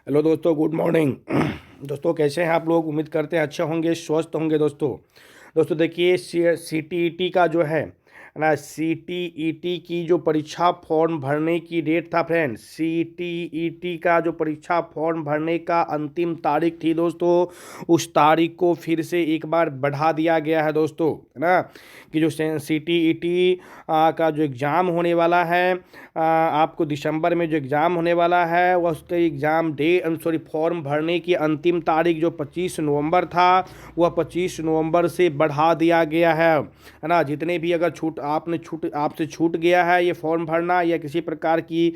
Hello दोस्तों, good morning. दोस्तों कैसे हैं आप लोग? उम्मीद करते हैं अच्छे होंगे, स्वस्थ होंगे। दोस्तों देखिए, CTET का जो है ना, CTET की जो परीक्षा फॉर्म भरने की डेट था फ्रेंड्स, CTET का जो परीक्षा फॉर्म भरने का अंतिम तारीख थी दोस्तों, उस तारीख को फिर से एक बार बढ़ा दिया गया है दोस्तों, है ना। कि जो CTET का जो एग्ज़ाम होने वाला है, आपको दिसंबर में जो एग्ज़ाम होने वाला है, वह उसके एग्ज़ाम फॉर्म भरने की अंतिम तारीख जो 25 नवंबर था, वह 25 नवंबर से बढ़ा दिया गया है ना। जितने भी अगर आपसे छूट गया है ये फॉर्म भरना, या किसी प्रकार की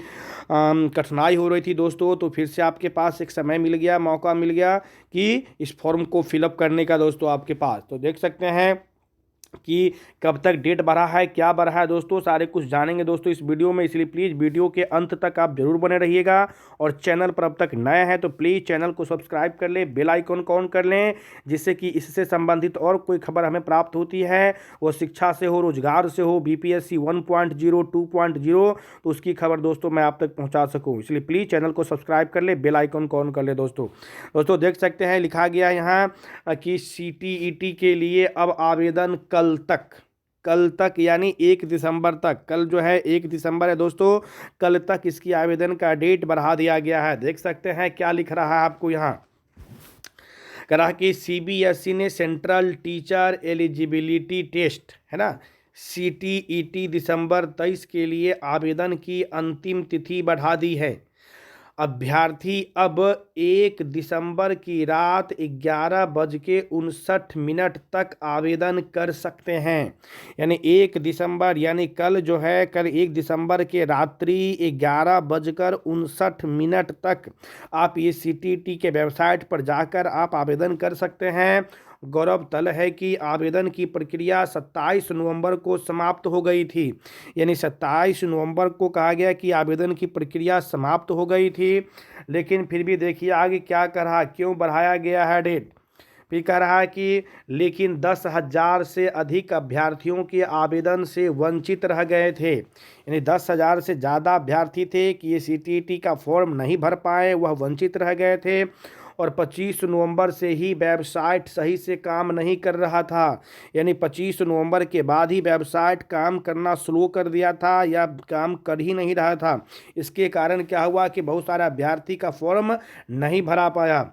कठिनाई हो रही थी दोस्तों, तो फिर से आपके पास एक समय मिल गया, मौका मिल गया कि इस फॉर्म को फिलअप करने का दोस्तों आपके पास। तो देख सकते हैं कि कब तक डेट बढ़ा है, क्या बढ़ा है दोस्तों, सारे कुछ जानेंगे दोस्तों इस वीडियो में। इसलिए प्लीज़ वीडियो के अंत तक आप जरूर बने रहिएगा। और चैनल पर अब तक नए हैं तो प्लीज़ चैनल को सब्सक्राइब कर लें, बेल आइकन को ऑन कर लें, जिससे कि इससे संबंधित और कोई खबर हमें प्राप्त होती है, वो शिक्षा से हो, रोजगार से हो, BPSC 1.0 2.0, तो उसकी खबर दोस्तों मैं आप तक पहुँचा सकूँ। इसलिए प्लीज़ चैनल को सब्सक्राइब कर ले, बेल आइकन को ऑन कर ले दोस्तों देख सकते हैं लिखा गया है यहाँ कि CTET के लिए अब आवेदन कल तक यानी 1 दिसंबर तक, कल जो है 1 दिसंबर है दोस्तों, कल तक इसकी आवेदन का डेट बढ़ा दिया गया है। देख सकते हैं क्या लिख रहा है आपको यहाँ, कह रहा कि CBSE ने सेंट्रल टीचर एलिजिबिलिटी टेस्ट, है ना, CTET दिसंबर 23 के लिए आवेदन की अंतिम तिथि बढ़ा दी है। अभ्यर्थी अब 1 दिसंबर की रात 11:59 तक आवेदन कर सकते हैं। यानी 1 दिसंबर यानी कल जो है, कल 1 दिसंबर के रात्रि 11:59 तक आप ये CTET के वेबसाइट पर जाकर आप आवेदन कर सकते हैं। गौरव तल है कि आवेदन की प्रक्रिया 27 नवंबर को समाप्त हो गई थी। यानी 27 नवंबर को कहा गया कि आवेदन की प्रक्रिया समाप्त हो गई थी, लेकिन फिर भी देखिए आगे क्या कर रहा, क्यों बढ़ाया गया है डेट। फिर कह रहा है कि लेकिन 10,000 से अधिक अभ्यर्थियों के आवेदन से वंचित रह गए थे। यानी 10,000 से ज़्यादा अभ्यर्थी थे कि ये CTET का फॉर्म नहीं भर पाए, वह वंचित रह गए थे। और 25 नवंबर से ही वेबसाइट सही से काम नहीं कर रहा था। यानी 25 नवंबर के बाद ही वेबसाइट काम करना स्लो कर दिया था, या काम कर ही नहीं रहा था। इसके कारण क्या हुआ कि बहुत सारे अभ्यर्थी का फॉर्म नहीं भरा पाया।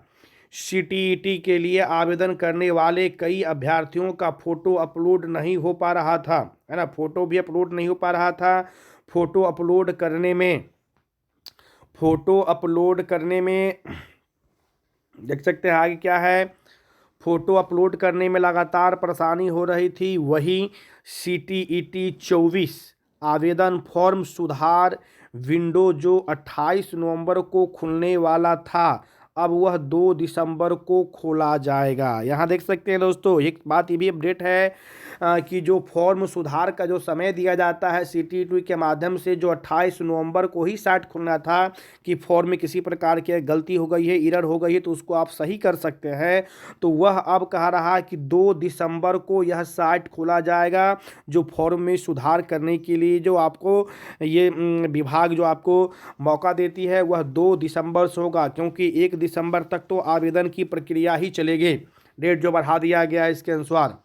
CTET के लिए आवेदन करने वाले कई अभ्यर्थियों का फोटो अपलोड नहीं हो पा रहा था, है ना, फोटो भी अपलोड नहीं हो पा रहा था। फोटो अपलोड करने में देख सकते हैं आगे क्या है, फोटो अपलोड करने में लगातार परेशानी हो रही थी। वहीं CTET 24 आवेदन फॉर्म सुधार विंडो जो 28 नवंबर को खुलने वाला था, अब वह 2 दिसंबर को खोला जाएगा। यहाँ देख सकते हैं दोस्तों, एक बात ये भी अपडेट है कि जो फॉर्म सुधार का जो समय दिया जाता है CTET के माध्यम से, जो 28 नवंबर को ही साइट खुलना था कि फॉर्म में किसी प्रकार की गलती हो गई है, एरर हो गई है, तो उसको आप सही कर सकते हैं, तो वह अब कह रहा है कि 2 दिसंबर को यह साइट खोला जाएगा। जो फॉर्म में सुधार करने के लिए जो आपको ये विभाग जो आपको मौका देती है, वह 2 दिसंबर से होगा, क्योंकि 1 दिसंबर तक तो आवेदन की प्रक्रिया ही चलेगी। डेट जो बढ़ा दिया गया है इसके अनुसार।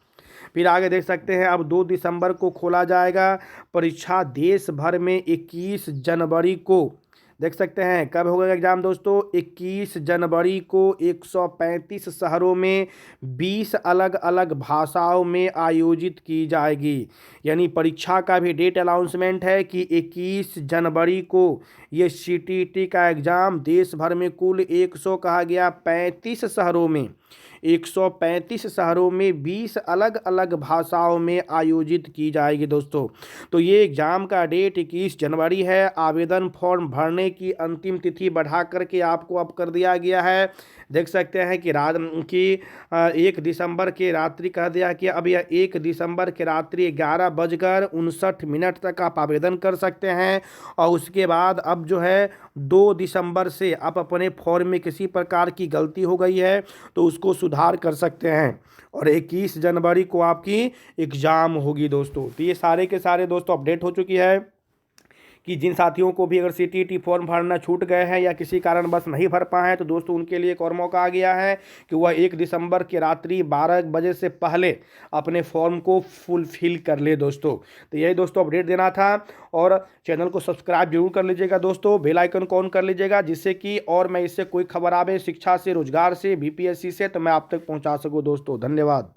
फिर आगे देख सकते हैं अब 2 दिसंबर को खोला जाएगा। परीक्षा देश भर में 21 जनवरी को, देख सकते हैं कब होगा एग्जाम दोस्तों, 21 जनवरी को 135 शहरों में 20 अलग अलग भाषाओं में आयोजित की जाएगी। यानी परीक्षा का भी डेट अनाउंसमेंट है कि 21 जनवरी को ये CTET का एग्ज़ाम देश भर में कुल 100 कहा गया 35 शहरों में, 135 शहरों में 20 अलग अलग भाषाओं में आयोजित की जाएगी दोस्तों। तो ये एग्ज़ाम का डेट 21 जनवरी है। आवेदन फॉर्म भरने की अंतिम तिथि बढ़ा करके आपको अब कर दिया गया है। देख सकते हैं कि 1 दिसंबर के रात्रि कह दिया कि अब यह 1 दिसंबर के रात्रि 11:59 तक आप आवेदन कर सकते हैं। और उसके बाद अब जो है 2 दिसंबर से आप अपने फॉर्म में किसी प्रकार की गलती हो गई है तो उसको सुधार कर सकते हैं। और 21 जनवरी को आपकी एग्ज़ाम होगी दोस्तों। तो ये सारे के सारे दोस्तों अपडेट हो चुकी है कि जिन साथियों को भी अगर सीटीईटी फॉर्म भरना छूट गए हैं या किसी कारणवश नहीं भर पाए हैं तो दोस्तों उनके लिए एक और मौका आ गया है कि वह 1 दिसंबर की रात्रि 12 बजे से पहले अपने फॉर्म को फुलफिल कर ले दोस्तों। तो यही दोस्तों अपडेट देना था, और चैनल को सब्सक्राइब जरूर कर लीजिएगा दोस्तों, बेल आइकन को ऑन कर लीजिएगा, जिससे कि और मैं इससे कोई खबर आवे शिक्षा से, रोजगार से, बीपीएससी से, तो मैं आप तक पहुंचा सकूं दोस्तों। धन्यवाद।